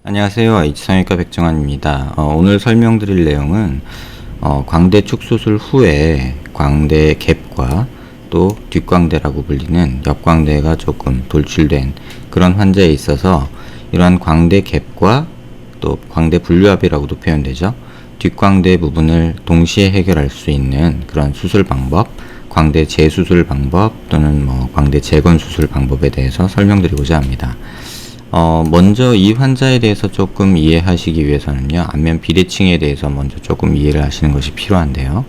안녕하세요. H성형외과 백정환입니다. 오늘 설명드릴 내용은 광대 축수술 후에 광대 갭과 또 뒷광대라고 불리는 옆광대가 조금 돌출된 그런 환자에 있어서 이러한 광대 갭과 또 광대 분류압이라고도 표현되죠. 뒷광대 부분을 동시에 해결할 수 있는 그런 수술 방법, 광대 재수술 방법 또는 광대 재건 수술 방법에 대해서 설명드리고자 합니다. 먼저 이 환자에 대해서 조금 이해하시기 위해서는요, 안면 비대칭에 대해서 먼저 조금 이해를 하시는 것이 필요한데요.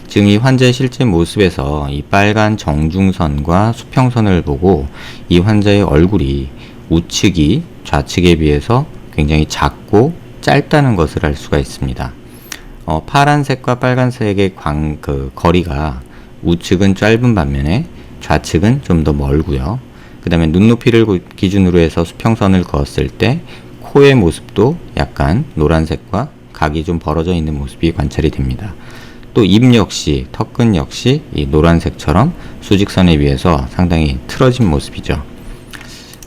지금 이 환자의 실제 모습에서 이 빨간 정중선과 수평선을 보고 이 환자의 얼굴이 우측이 좌측에 비해서 굉장히 작고 짧다는 것을 알 수가 있습니다. 파란색과 빨간색의 거리가 우측은 짧은 반면에 좌측은 좀 더 멀고요. 그 다음에 눈높이를 기준으로 해서 수평선을 그었을 때 코의 모습도 약간 노란색과 각이 좀 벌어져 있는 모습이 관찰이 됩니다. 또 입 역시, 턱근 역시 이 노란색처럼 수직선에 비해서 상당히 틀어진 모습이죠.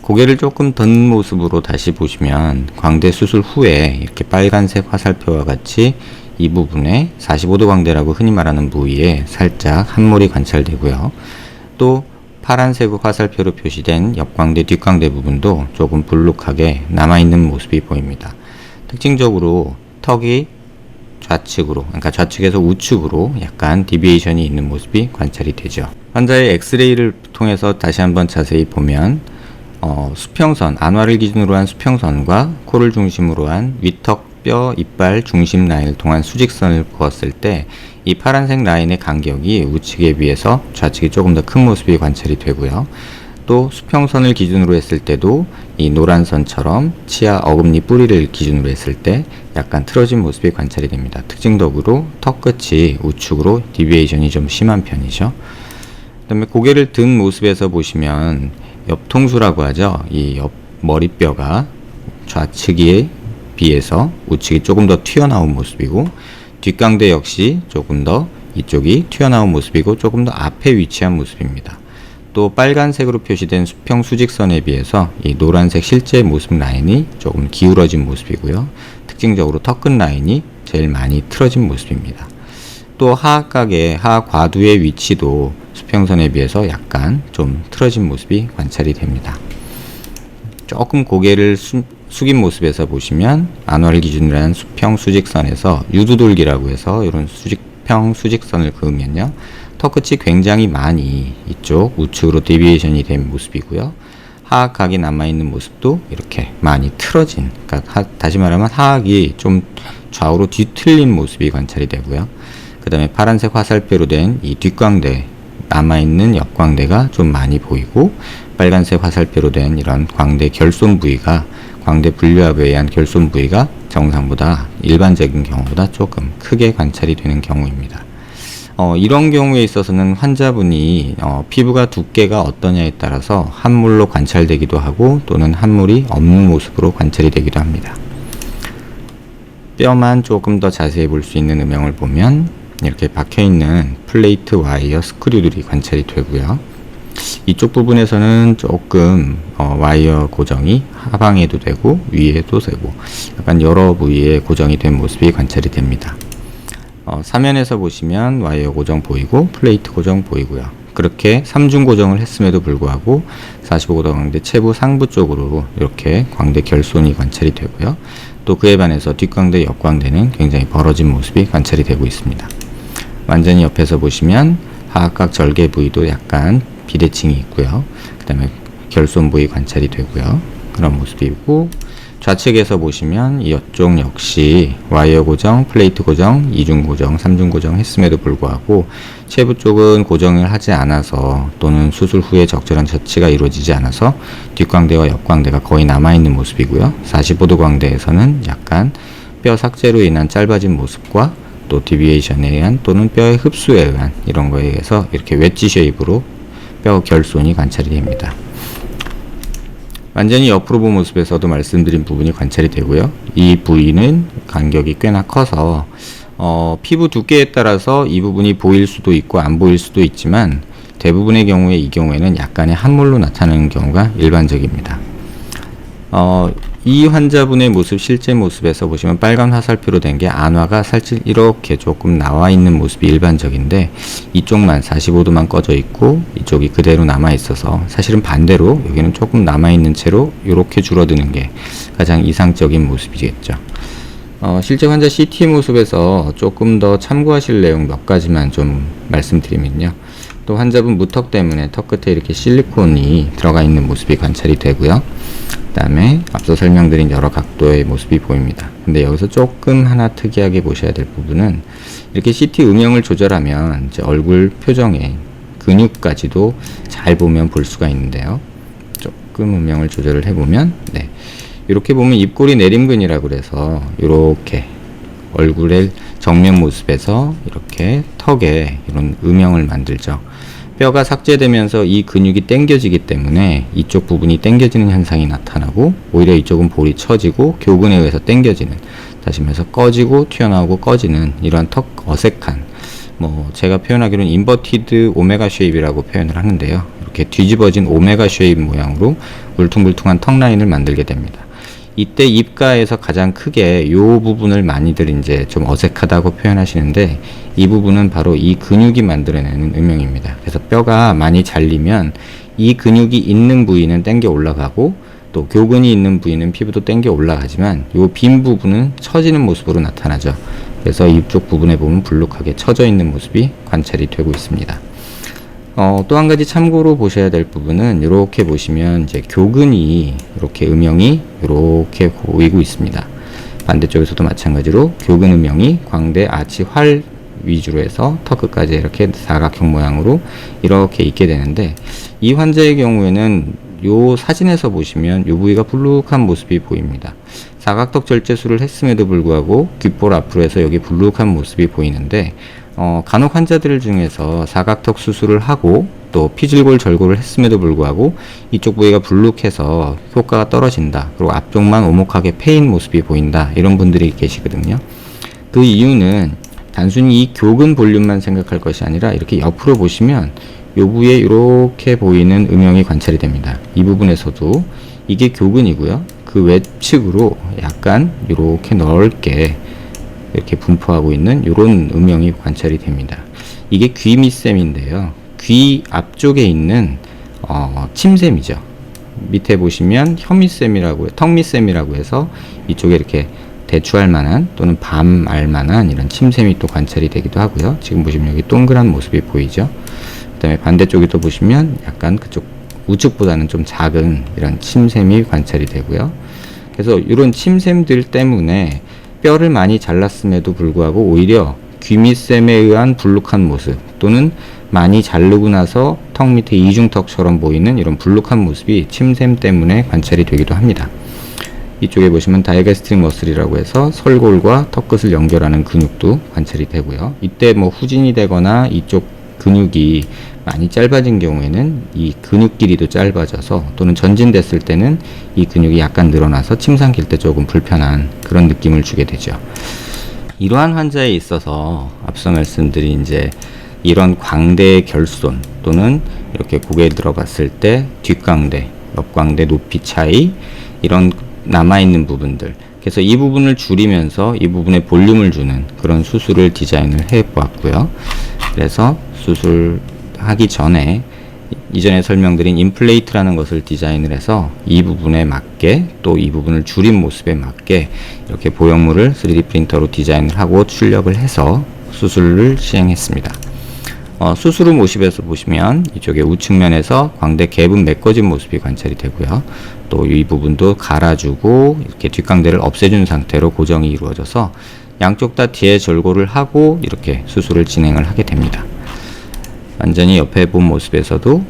고개를 조금 든 모습으로 다시 보시면 광대 수술 후에 이렇게 빨간색 화살표와 같이 이 부분에 45도 광대라고 흔히 말하는 부위에 살짝 함몰이 관찰되고요. 또 파란색 화살표로 표시된 옆광대, 뒷광대 부분도 조금 불룩하게 남아있는 모습이 보입니다. 특징적으로 턱이 좌측으로, 그러니까 좌측에서 우측으로 약간 디비에이션이 있는 모습이 관찰이 되죠. 환자의 엑스레이를 통해서 다시 한번 자세히 보면 수평선, 안화를 기준으로 한 수평선과 코를 중심으로 한 위턱 뼈, 이빨 중심 라인을 통한 수직선을 그었을 때 이 파란색 라인의 간격이 우측에 비해서 좌측이 조금 더 큰 모습이 관찰이 되고요. 또 수평선을 기준으로 했을 때도 이 노란 선처럼 치아 어금니 뿌리를 기준으로 했을 때 약간 틀어진 모습이 관찰이 됩니다. 특징적으로 턱 끝이 우측으로 디비에이션이 좀 심한 편이죠. 그 다음에 고개를 든 모습에서 보시면 옆통수라고 하죠. 이 옆 머리뼈가 좌측에 비해서 우측이 조금 더 튀어나온 모습이고, 뒷광대 역시 조금 더 이쪽이 튀어나온 모습이고 조금 더 앞에 위치한 모습입니다. 또 빨간색으로 표시된 수평 수직선에 비해서 이 노란색 실제 모습 라인이 조금 기울어진 모습이고요. 특징적으로 턱끝 라인이 제일 많이 틀어진 모습입니다. 또 하악각의 하악과두의 위치도 수평선에 비해서 약간 좀 틀어진 모습이 관찰이 됩니다. 조금 고개를 숙인 모습에서 보시면 안화를 기준으로 한 수평 수직선에서 유두돌기라고 해서 이런 수평 수직선을 그으면요, 턱끝이 굉장히 많이 이쪽 우측으로 데비에이션이 된 모습이고요. 하악각이 남아있는 모습도 이렇게 많이 틀어진, 그러니까 다시 말하면 하악이 좀 좌우로 뒤틀린 모습이 관찰이 되고요. 그 다음에 파란색 화살표로 된 이 뒷광대, 남아있는 옆광대가 좀 많이 보이고, 빨간색 화살표로 된 이런 광대 결손 부위가, 광대 분류압에 의한 결손 부위가 정상보다, 일반적인 경우보다 조금 크게 관찰이 되는 경우입니다. 이런 경우에 있어서는 환자분이 피부가 두께가 어떠냐에 따라서 함몰로 관찰되기도 하고 또는 함몰이 없는 모습으로 관찰이 되기도 합니다. 뼈만 조금 더 자세히 볼 수 있는 음영을 보면 이렇게 박혀있는 플레이트 와이어 스크류들이 관찰이 되고요. 이쪽 부분에서는 조금 와이어 고정이 하방에도 되고 위에도 되고 약간 여러 부위에 고정이 된 모습이 관찰이 됩니다. 사면에서 보시면 와이어 고정 보이고 플레이트 고정 보이고요. 그렇게 3중 고정을 했음에도 불구하고 45도 광대 체부 상부 쪽으로 이렇게 광대 결손이 관찰이 되고요. 또 그에 반해서 뒷광대, 옆광대는 굉장히 벌어진 모습이 관찰이 되고 있습니다. 완전히 옆에서 보시면 하악각 절개 부위도 약간 비대칭이 있고요. 그 다음에 결손 부위 관찰이 되고요. 그런 모습이고, 좌측에서 보시면 이쪽 역시 와이어 고정, 플레이트 고정, 2중 고정, 3중 고정 했음에도 불구하고 체부 쪽은 고정을 하지 않아서 또는 수술 후에 적절한 처치가 이루어지지 않아서 뒷광대와 옆광대가 거의 남아있는 모습이고요. 45도 광대에서는 약간 뼈 삭제로 인한 짧아진 모습과 또 디비에이션에 의한 또는 뼈의 흡수에 의한 이런 거에 의해서 이렇게 웨지 쉐입으로 뼈 결손이 관찰이 됩니다. 완전히 옆으로 본 모습에서도 말씀드린 부분이 관찰이 되고요. 이 부위는 간격이 꽤나 커서 피부 두께에 따라서 이 부분이 보일 수도 있고 안 보일 수도 있지만 대부분의 경우에 이 경우에는 약간의 함몰로 나타나는 경우가 일반적입니다. 이 환자분의 모습, 실제 모습에서 보시면 빨간 화살표로 된 게 안화가 살짝 이렇게 조금 나와 있는 모습이 일반적인데, 이쪽만 45도만 꺼져 있고 이쪽이 그대로 남아 있어서, 사실은 반대로 여기는 조금 남아 있는 채로 이렇게 줄어드는 게 가장 이상적인 모습이겠죠. 실제 환자 CT 모습에서 조금 더 참고하실 내용 몇 가지만 좀 말씀드리면요. 또 환자분 무턱 때문에 턱 끝에 이렇게 실리콘이 들어가 있는 모습이 관찰이 되고요. 그 다음에 앞서 설명드린 여러 각도의 모습이 보입니다. 근데 여기서 조금 하나 특이하게 보셔야 될 부분은, 이렇게 CT 음영을 조절하면 이제 얼굴 표정의 근육까지도 잘 보면 볼 수가 있는데요. 조금 음영을 조절을 해보면, 네, 이렇게 보면 입꼬리 내림근이라고 그래서 이렇게 얼굴의 정면 모습에서 이렇게 턱에 이런 음영을 만들죠. 뼈가 삭제되면서 이 근육이 당겨지기 때문에 이쪽 부분이 당겨지는 현상이 나타나고, 오히려 이쪽은 볼이 처지고 교근에 의해서 당겨지는, 다시 말해서 꺼지고 튀어나오고 꺼지는 이러한 턱 어색한, 제가 표현하기로는 인버티드 오메가 쉐입이라고 표현을 하는데요. 이렇게 뒤집어진 오메가 쉐입 모양으로 울퉁불퉁한 턱 라인을 만들게 됩니다. 이때 입가에서 가장 크게 이 부분을 많이들 이제 좀 어색하다고 표현하시는데, 이 부분은 바로 이 근육이 만들어내는 음영입니다. 그래서 뼈가 많이 잘리면 이 근육이 있는 부위는 당겨 올라가고, 또 교근이 있는 부위는 피부도 당겨 올라가지만 이 빈 부분은 처지는 모습으로 나타나죠. 그래서 이쪽 부분에 보면 불룩하게 처져 있는 모습이 관찰이 되고 있습니다. 또 한 가지 참고로 보셔야 될 부분은, 이렇게 보시면 이제 교근이 이렇게 음영이 이렇게 보이고 있습니다. 반대쪽에서도 마찬가지로 교근 음영이 광대 아치 활 위주로 해서 턱 끝까지 이렇게 사각형 모양으로 이렇게 있게 되는데, 이 환자의 경우에는 요 사진에서 보시면 요 부위가 불룩한 모습이 보입니다. 사각턱 절제술을 했음에도 불구하고 귓볼 앞으로 해서 여기 불룩한 모습이 보이는데, 간혹 환자들 중에서 사각턱 수술을 하고 또 피질골 절골을 했음에도 불구하고 이쪽 부위가 불룩해서 효과가 떨어진다, 그리고 앞쪽만 오목하게 패인 모습이 보인다, 이런 분들이 계시거든요. 그 이유는 단순히 이 교근 볼륨만 생각할 것이 아니라, 이렇게 옆으로 보시면 요 부위에 이렇게 보이는 음영이 관찰이 됩니다. 이 부분에서도 이게 교근이고요. 그 외측으로 약간 이렇게 넓게 이렇게 분포하고 있는 이런 음영이 관찰이 됩니다. 이게 귀 밑샘인데요. 귀 앞쪽에 있는 침샘이죠. 밑에 보시면 혀밑샘이라고, 턱 밑샘이라고 해서 이쪽에 이렇게 대추할 만한 또는 밤알 만한 이런 침샘이 또 관찰이 되기도 하고요. 지금 보시면 여기 동그란 모습이 보이죠. 그 다음에 반대쪽에 또 보시면 약간 그쪽 우측보다는 좀 작은 이런 침샘이 관찰이 되고요. 그래서 이런 침샘들 때문에 뼈를 많이 잘랐음에도 불구하고 오히려 귀밑샘에 의한 불룩한 모습, 또는 많이 자르고 나서 턱 밑에 이중턱처럼 보이는 이런 불룩한 모습이 침샘 때문에 관찰이 되기도 합니다. 이쪽에 보시면 다이게스트릭 머슬이라고 해서 설골과 턱끝을 연결하는 근육도 관찰이 되고요. 이때 후진이 되거나 이쪽 근육이 많이 짧아진 경우에는 이 근육 길이도 짧아져서, 또는 전진됐을 때는 이 근육이 약간 늘어나서 침 삼킬 때 조금 불편한 그런 느낌을 주게 되죠. 이러한 환자에 있어서 앞서 말씀드린 이제 이런 광대의 결손, 또는 이렇게 고개를 들어봤을 때 뒷광대, 옆광대 높이 차이, 이런 남아있는 부분들, 그래서 이 부분을 줄이면서 이 부분에 볼륨을 주는 그런 수술을 디자인을 해 보았고요. 그래서 수술하기 전에 이전에 설명드린 임플레이트라는 것을 디자인을 해서 이 부분에 맞게, 또 이 부분을 줄인 모습에 맞게 이렇게 보형물을 3D 프린터로 디자인을 하고 출력을 해서 수술을 시행했습니다. 수술 후 모습에서 보시면 이쪽에 우측면에서 광대 갭은 메꿔진 모습이 관찰이 되고요. 또 이 부분도 갈아주고 이렇게 뒷광대를 없애준 상태로 고정이 이루어져서 양쪽 다 뒤에 절골을 하고 이렇게 수술을 진행을 하게 됩니다. 완전히 옆에 본 모습에서도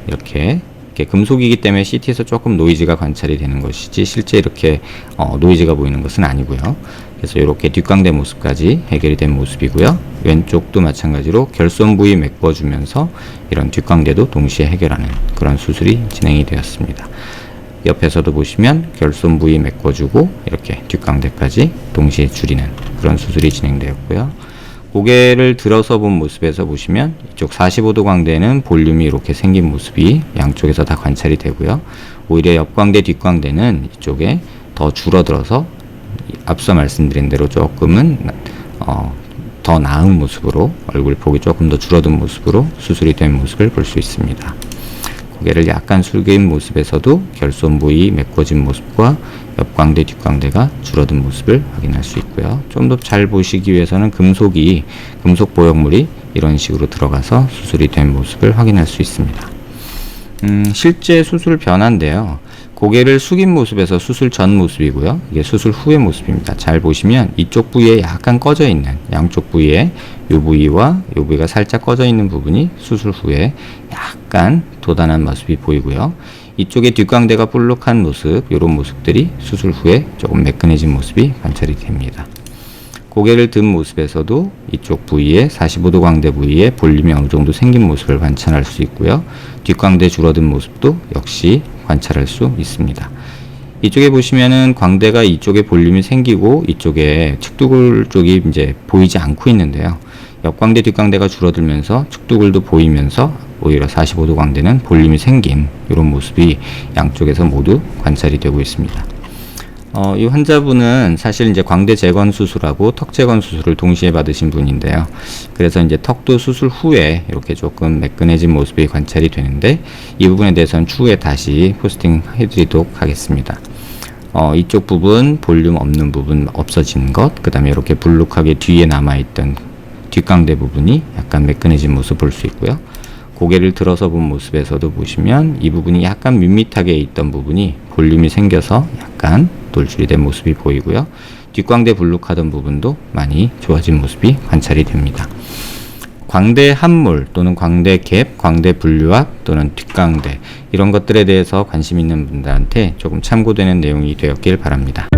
이렇게 금속이기 때문에 CT에서 조금 노이즈가 관찰이 되는 것이지, 실제 이렇게 노이즈가 보이는 것은 아니고요. 그래서 이렇게 뒷광대 모습까지 해결이 된 모습이고요. 왼쪽도 마찬가지로 결손 부위 메꿔주면서 이런 뒷광대도 동시에 해결하는 그런 수술이 진행이 되었습니다. 옆에서도 보시면 결손 부위 메꿔주고 이렇게 뒷광대까지 동시에 줄이는 그런 수술이 진행되었고요. 고개를 들어서 본 모습에서 보시면 이쪽 45도 광대는 볼륨이 이렇게 생긴 모습이 양쪽에서 다 관찰이 되고요. 오히려 옆광대, 뒷광대는 이쪽에 더 줄어들어서 앞서 말씀드린 대로 조금은 더 나은 모습으로, 얼굴 폭이 조금 더 줄어든 모습으로 수술이 된 모습을 볼 수 있습니다. 고개를 약간 숙인 모습에서도 결손 부위 메꿔진 모습과 옆광대, 뒷광대가 줄어든 모습을 확인할 수 있고요. 좀 더 잘 보시기 위해서는 금속 보형물이 이런 식으로 들어가서 수술이 된 모습을 확인할 수 있습니다. 실제 수술 변화인데요. 고개를 숙인 모습에서 수술 전 모습이고요. 이게 수술 후의 모습입니다. 잘 보시면 이쪽 부위에 약간 꺼져 있는, 양쪽 부위에 이 부위와 이 부위가 살짝 꺼져 있는 부분이 수술 후에 약간 돋아난 모습이 보이고요. 이쪽에 뒷광대가 볼록한 모습, 이런 모습들이 수술 후에 조금 매끈해진 모습이 관찰이 됩니다. 고개를 든 모습에서도 이쪽 부위에 45도 광대 부위에 볼륨이 어느 정도 생긴 모습을 관찰할 수 있고요. 뒷광대 줄어든 모습도 역시 관찰할 수 있습니다. 이쪽에 보시면은 광대가 이쪽에 볼륨이 생기고 이쪽에 측두굴 쪽이 이제 보이지 않고 있는데요. 옆광대, 뒷광대가 줄어들면서 측두굴도 보이면서 오히려 45도 광대는 볼륨이 생긴 이런 모습이 양쪽에서 모두 관찰이 되고 있습니다. 이 환자분은 사실 이제 광대 재건 수술하고 턱 재건 수술을 동시에 받으신 분인데요. 그래서 이제 턱도 수술 후에 이렇게 조금 매끈해진 모습이 관찰이 되는데, 이 부분에 대해서는 추후에 다시 포스팅 해드리도록 하겠습니다. 이쪽 부분, 볼륨 없는 부분 없어진 것, 그 다음에 이렇게 불룩하게 뒤에 남아있던 뒷광대 부분이 약간 매끈해진 모습 볼 수 있고요. 고개를 들어서 본 모습에서도 보시면 이 부분이 약간 밋밋하게 있던 부분이 볼륨이 생겨서 약간 돌출이 된 모습이 보이고요. 뒷광대 불룩하던 부분도 많이 좋아진 모습이 관찰이 됩니다. 광대 함몰 또는 광대 갭, 광대 분류압 또는 뒷광대, 이런 것들에 대해서 관심 있는 분들한테 조금 참고되는 내용이 되었길 바랍니다.